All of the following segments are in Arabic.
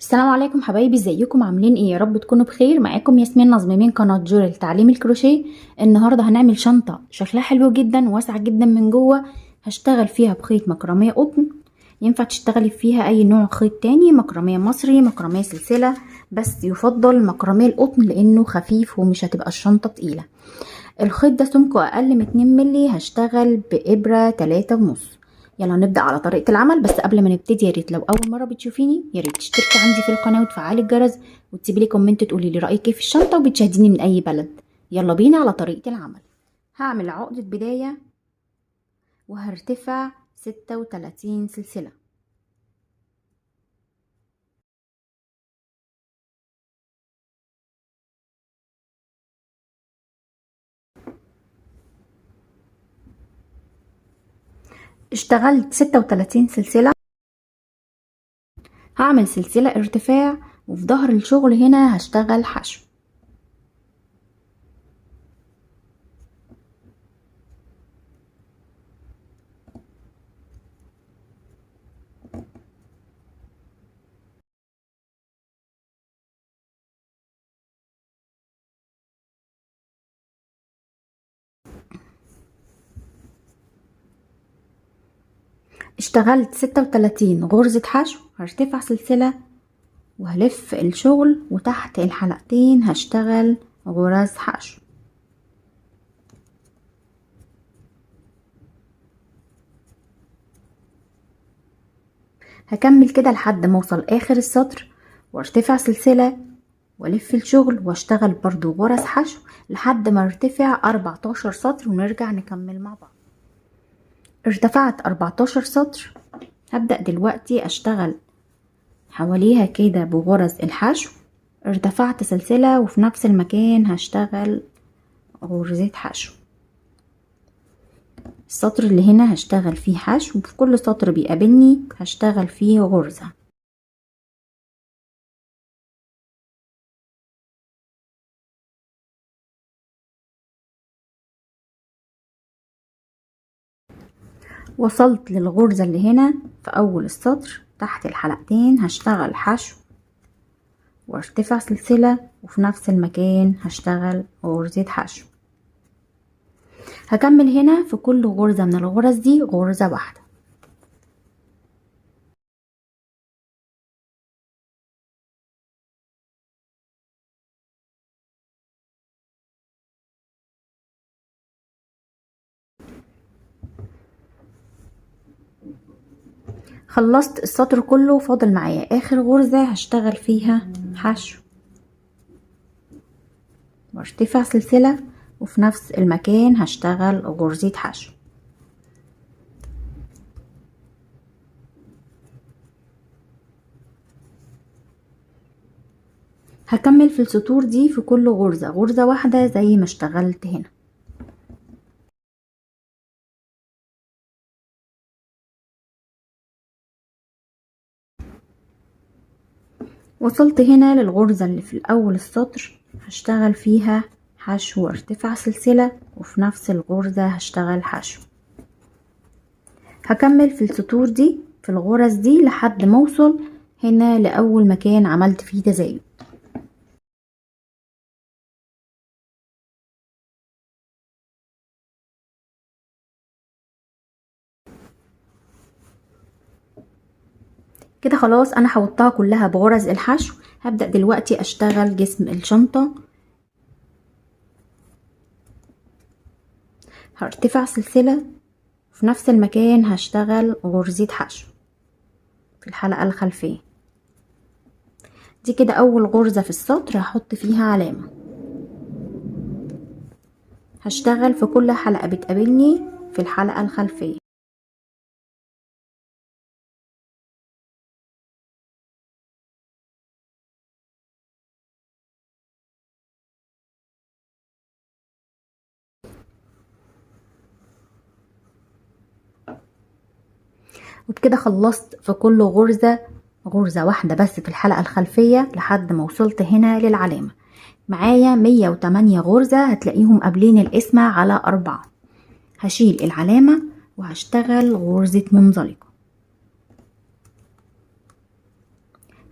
السلام عليكم حبايبي، ازيكم عاملين ايه؟ يا رب تكونوا بخير. معاكم ياسمين نظمي من قناه جوري لتعليم الكروشيه. النهارده هنعمل شنطه شكلها حلو جدا وواسعه جدا من جوه. هشتغل فيها بخيط مكرميه قطن. ينفع تشتغلي فيها اي نوع خيط تاني، مكرميه مصري، مكرميه سلسله، بس يفضل مكرميه القطن لانه خفيف ومش هتبقى الشنطه تقيله. الخيط ده سمكه اقل من 2 مللي. هشتغل بابره 3.5. يلا نبدأ على طريقة العمل. بس قبل ما نبتدي، يا ريت لو أول مرة بتشوفيني يا ريت تشتركي عندي في القناة وتفعلي الجرس وتسيبي لي كومنت تقولي لي رأيك ايه في الشنطة وبتشاهديني من أي بلد. يلا بينا على طريقة العمل. هعمل عقدة بداية وهرتفع 36 سلسلة. اشتغلت 36 سلسلة. هعمل سلسلة ارتفاع، وفي ظهر الشغل هنا هشتغل حشو. اشتغلت 36 غرزة حشو، هرتفع سلسلة وهلف الشغل، وتحت الحلقتين هشتغل غرز حشو. هكمل كده لحد ما اوصل اخر السطر وارتفع سلسلة والف الشغل واشتغل برضو غرز حشو لحد ما ارتفع 14 سطر، ونرجع نكمل مع بعض. ارتفعت 14 سطر. هبدأ دلوقتي اشتغل حواليها كده بغرز الحشو. ارتفعت سلسلة وفي نفس المكان هشتغل غرزة حشو. السطر اللي هنا هشتغل فيه حشو، وفي كل سطر بيقابلني هشتغل فيه غرزة. وصلت للغرزة اللي هنا في اول السطر، تحت الحلقتين هشتغل حشو وارتفع سلسلة، وفي نفس المكان هشتغل غرزة حشو. هكمل هنا في كل غرزة من الغرز دي غرزة واحدة. خلصت السطر كله، فاضل معايا اخر غرزة هشتغل فيها حشو وارتفع سلسلة، وفي نفس المكان هشتغل غرزة حشو. هكمل في السطور دي في كل غرزة غرزة واحدة زي ما اشتغلت هنا. وصلت هنا للغرزة اللي في الاول السطر، هشتغل فيها حشو وارتفع سلسلة، وفي نفس الغرزة هشتغل حشو. هكمل في السطور دي في الغرز دي لحد ما اوصل هنا لاول مكان عملت فيه تزايد. كده خلاص انا حوضتها كلها بغرز الحشو. هبدأ دلوقتي اشتغل جسم الشنطة. هرتفع سلسلة، في نفس المكان هشتغل غرزة حشو في الحلقة الخلفية دي. كده اول غرزة في السطر هحط فيها علامة. هشتغل في كل حلقة بتقابلني في الحلقة الخلفية. وبكده خلصت في كل غرزة واحدة بس في الحلقة الخلفية لحد ما وصلت هنا للعلامة. معايا 108 غرزة هتلاقيهم قابلين القسمة على 4. هشيل العلامة وهشتغل غرزة منزلقة.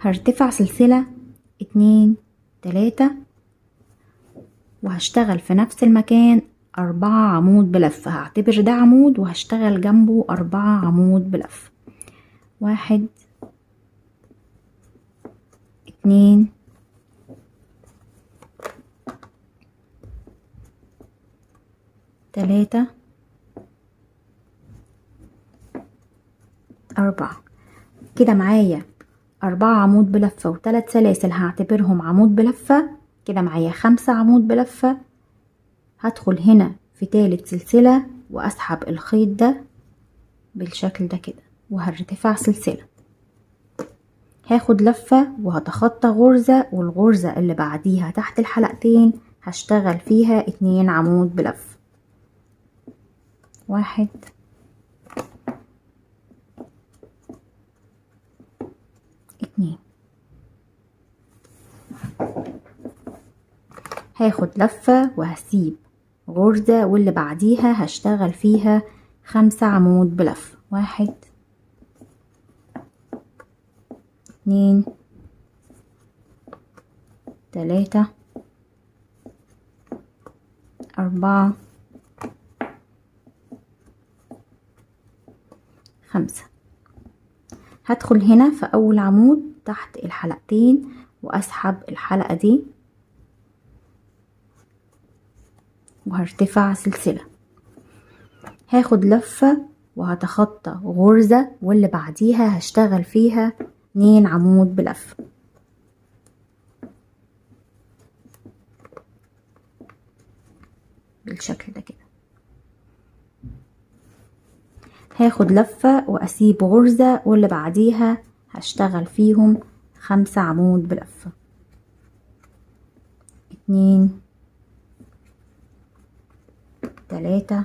هرتفع سلسلة 2 3 وهشتغل في نفس المكان 4 عمود بلفة. هعتبر ده عمود وهشتغل جنبه 4 عمود بلفة. 1 2 3 4. كده معايا 4 عمود بلفة و3 سلاسل هعتبرهم عمود بلفة. كده معايا 5 عمود بلفة. هدخل هنا في تالت سلسلة واسحب الخيط ده بالشكل ده كده وهرتفع سلسلة. هاخد لفة وهتخطى غرزة، والغرزة اللي بعديها تحت الحلقتين هشتغل فيها 2 عمود بلفة. 1 2. هاخد لفة وهسيب غرزة واللي بعديها هشتغل فيها 5 عمود بلفة. 1 2 3 4 5. هدخل هنا في اول عمود تحت الحلقتين واسحب الحلقة دي وهرتفع سلسلة. هاخد لفة وهتخطى غرزة واللي بعديها هشتغل فيها 2 عمود بلفة. بالشكل ده كده. هاخد لفة واسيب غرزة واللي بعديها هشتغل فيهم 5 عمود بلفة. 2 3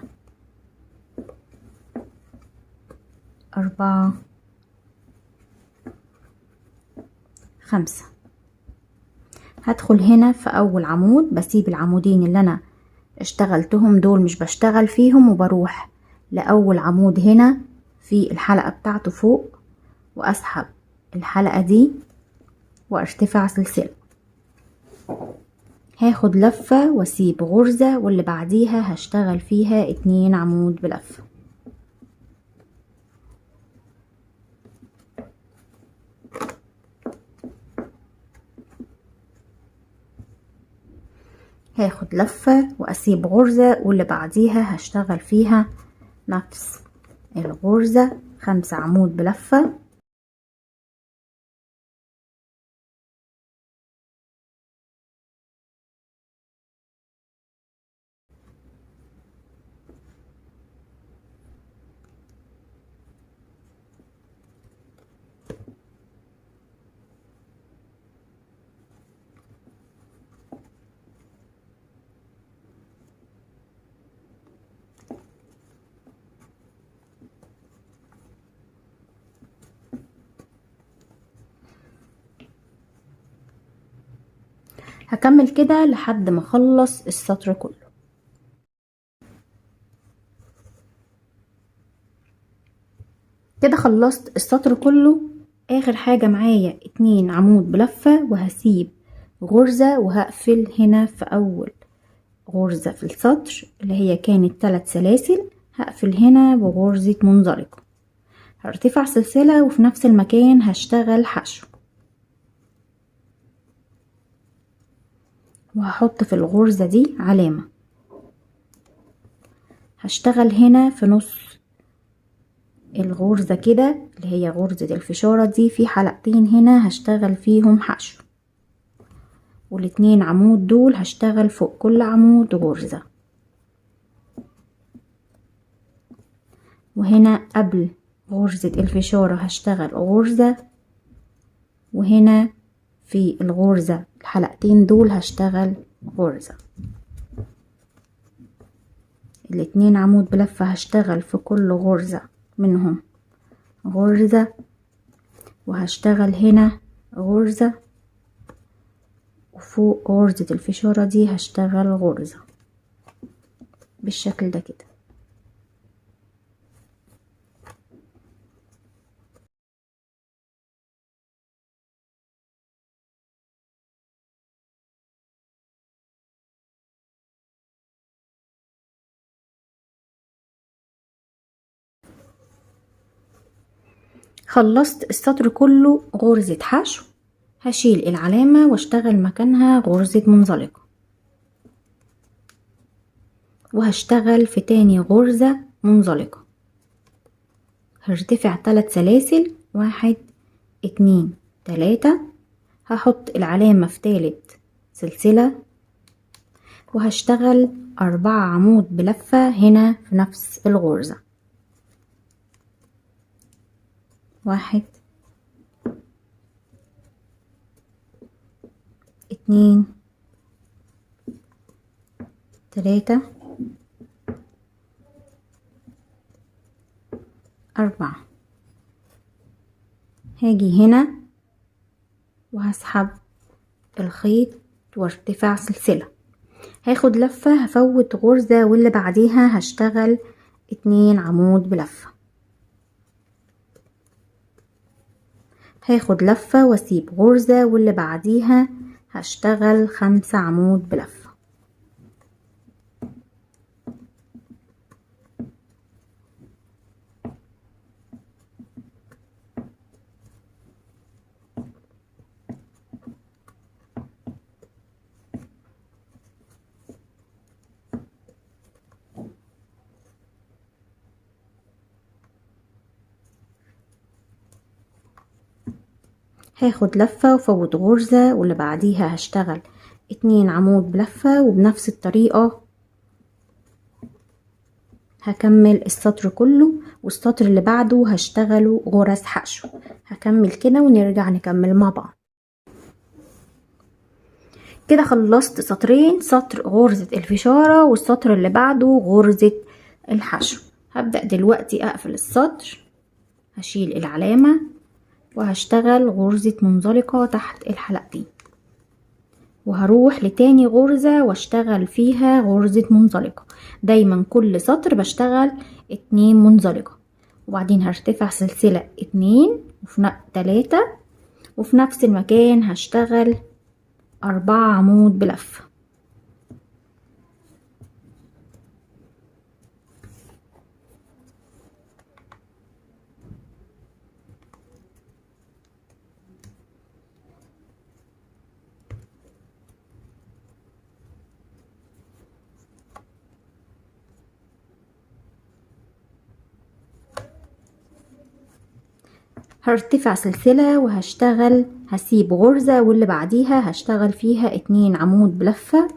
4 5. هدخل هنا في اول عمود بسيب العمودين اللي انا اشتغلتهم دول مش بشتغل فيهم وبروح لأول عمود هنا في الحلقة بتاعته فوق واسحب الحلقة دي وارتفع سلسلة. هاخد لفة واسيب غرزة واللي بعديها هشتغل فيها 2 عمود بلفة. هاخد لفة واسيب غرزة واللي بعديها هشتغل فيها نفس الغرزة 5 عمود بلفة. هكمل كده لحد ما اخلص السطر كله. كده خلصت السطر كله. اخر حاجة معايا 2 عمود بلفة وهسيب غرزة وهقفل هنا في اول غرزة في السطر اللي هي كانت 3 سلاسل. هقفل هنا بغرزة منزلقة. هرتفع سلسلة وفي نفس المكان هشتغل حشو وهحط في الغرزة دي علامة. هشتغل هنا في نص الغرزة كده اللي هي غرزة الفشارة دي في حلقتين هنا هشتغل فيهم حشو، والاتنين عمود دول هشتغل فوق كل عمود غرزة. وهنا قبل غرزة الفشارة هشتغل غرزة، وهنا في الغرزة الحلقتين دول هشتغل غرزة. الاتنين عمود بلفة هشتغل في كل غرزة منهم غرزة، وهشتغل هنا غرزة، وفوق غرزة الفشارة دي هشتغل غرزة بالشكل ده كده. خلصت السطر كله غرزة حشو، هشيل العلامة واشتغل مكانها غرزة منزلقة، وهشتغل في تاني غرزة منزلقة. هرتفع 3 سلاسل، 1 2 3. هحط العلامة في تالت سلسلة، وهشتغل 4 عمود بلفة هنا في نفس الغرزة. 1 2 3 4. هاجي هنا وهسحب الخيط وارتفع سلسلة، هاخد لفة، هفوت غرزة واللي بعديها هشتغل 2 عمود بلفة، هاخد لفة واسيب غرزة واللي بعديها هشتغل 5 عمود بلفة. هاخد لفة وفوت غرزة واللي بعديها هشتغل 2 عمود بلفة، وبنفس الطريقة هكمل السطر كله، والسطر اللي بعده هشتغله غرز حشو. هكمل كده ونرجع نكمل مع بعض. كده خلصت سطرين، سطر غرزة الفشارة والسطر اللي بعده غرزة الحشو. هبدأ دلوقتي اقفل السطر، هشيل العلامة وهشتغل غرزة منزلقة تحت الحلقتين، وهروح لتاني غرزة واشتغل فيها غرزة منزلقة. دايما كل سطر بشتغل 2 منزلقة، وبعدين هرتفع سلسلة 2 وفي 3، وفي نفس المكان هشتغل 4 عمود بلفة. هرتفع سلسلة وهشتغل، هسيب غرزة واللي بعديها هشتغل فيها 2 عمود بلفة،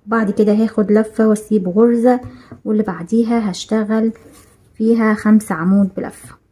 بعد كده هاخد لفة واسيب غرزة واللي بعديها هشتغل فيها 5 عمود بلفة.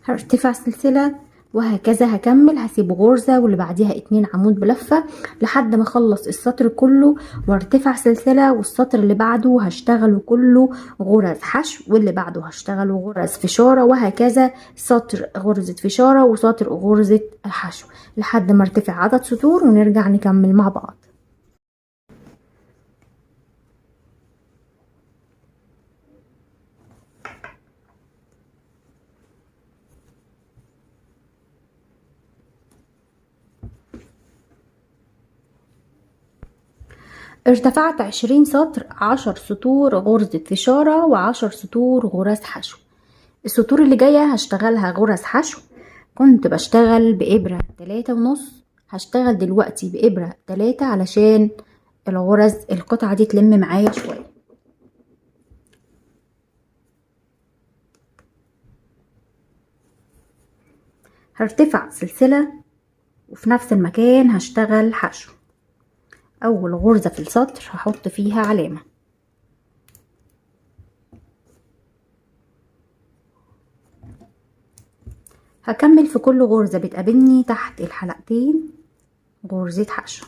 هرتفع سلسلة وهكذا هكمل، هسيب غرزة واللي بعديها 2 عمود بلفة لحد ما اخلص السطر كله وارتفع سلسلة، والسطر اللي بعده هشتغله كله غرز حشو، واللي بعده هشتغله غرز فشارة، وهكذا سطر غرزة فشارة وسطر غرزة حشو لحد ما ارتفع عدد سطور، ونرجع نكمل مع بعض. ارتفعت 20 سطر، 10 سطور غرزة فشارة و10 سطور غرز حشو. السطور اللي جاية هشتغلها غرز حشو. كنت بشتغل بإبرة 3.5، هشتغل دلوقتي بإبرة 3 علشان الغرز القطعة دي تلم معايا شوية. هرتفع سلسلة وفي نفس المكان هشتغل حشو. أول غرزة في السطر هحط فيها علامة، هكمل في كل غرزة بتقابلني تحت الحلقتين غرزة حشو.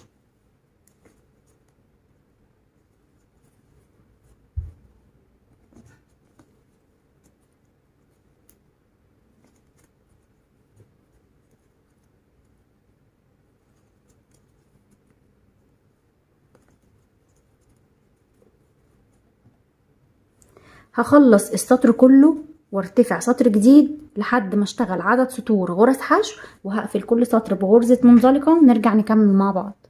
هخلص السطر كله وارتفع سطر جديد لحد ما اشتغل عدد سطور غرز حشو، وهقفل كل سطر بغرزة منزلقة ونرجع نكمل مع بعض.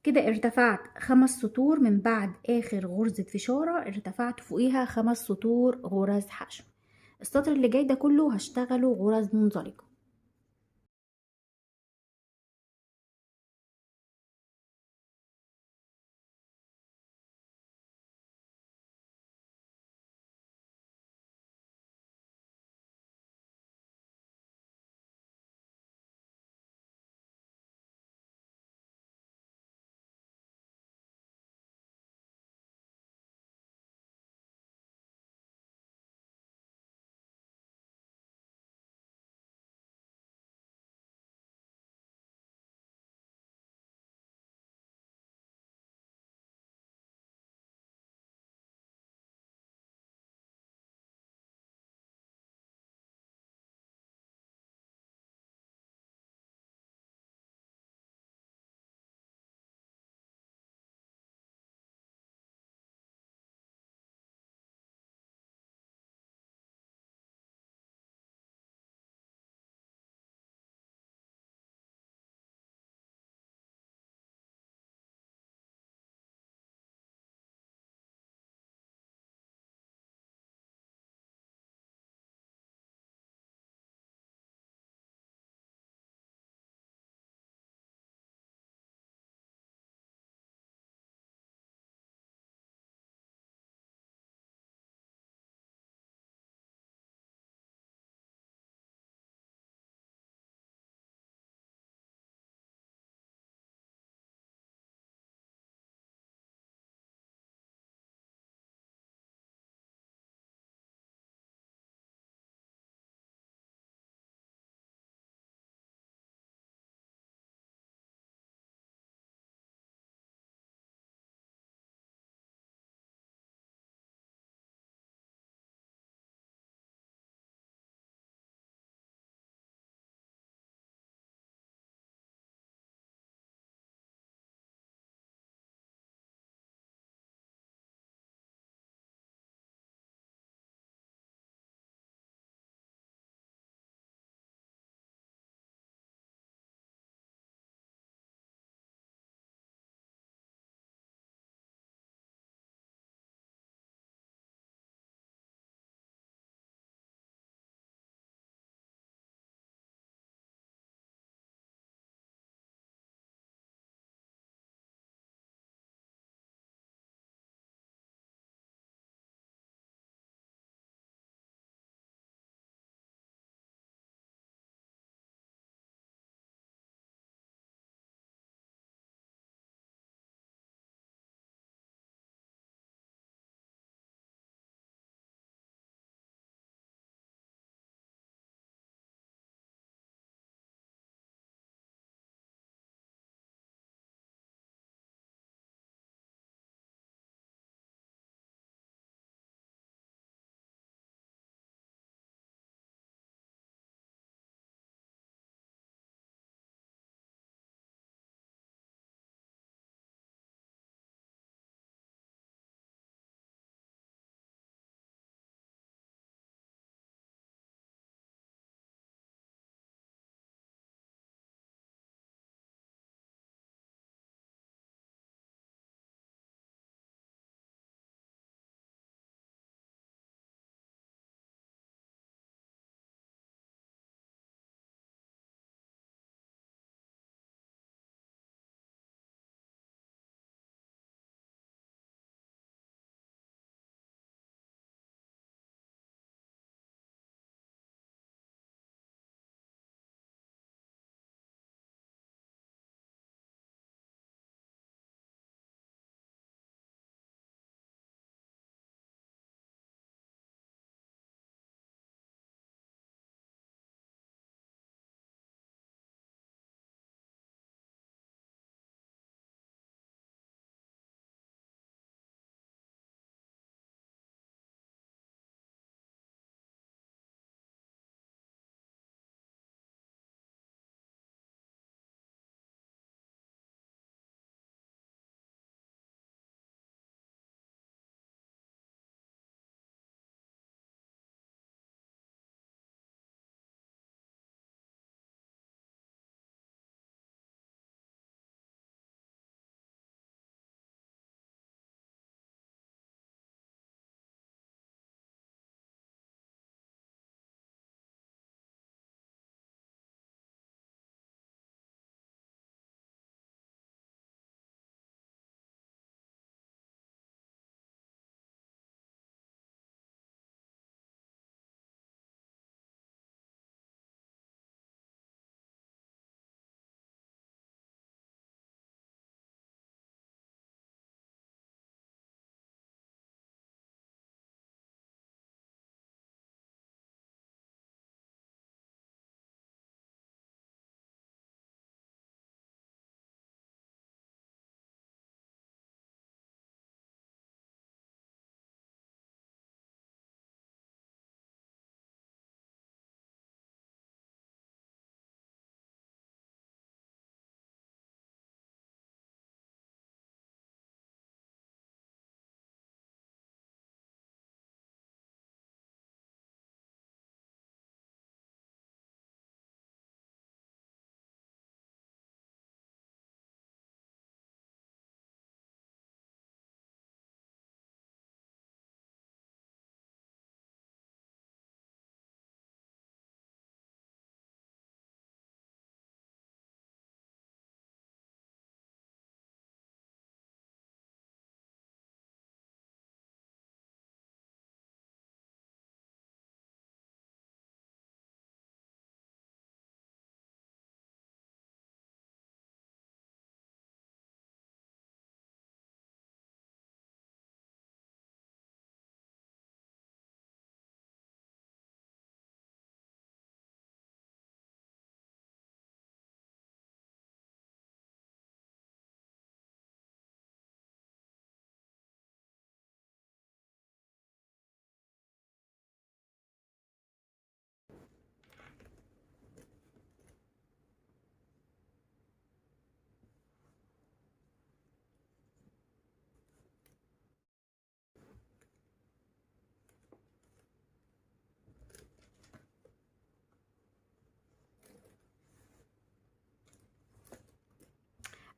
كده ارتفعت 5 سطور من بعد اخر غرزة فشارة، ارتفعت فوقيها 5 سطور غرز حشو. السطر اللي جاي ده كله هشتغله غرز منزلقة.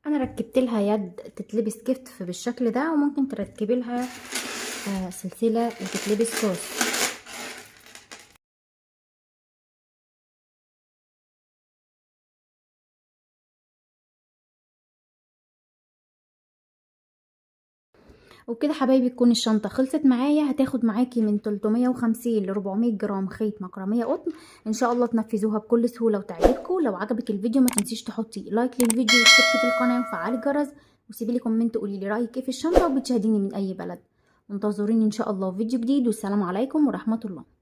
انا ركبت لها يد تتلبس كتف بالشكل ده، وممكن تركبي لها سلسله وتتلبس كوس. وبكده حبايبي تكون الشنطه خلصت معايا. هتاخد معاكي من 350 ل 400 جرام خيط مكرميه قطن. ان شاء الله تنفذوها بكل سهوله وتعجبكم. لو عجبك الفيديو ما تنسيش تحطي لايك للفيديو وتشتركي في القناه وفعلي الجرس، وسيبي لي كومنت قولي لي رايك ايه في الشنطه، وبتشاهديني من اي بلد. انتظروني ان شاء الله في فيديو جديد، والسلام عليكم ورحمه الله.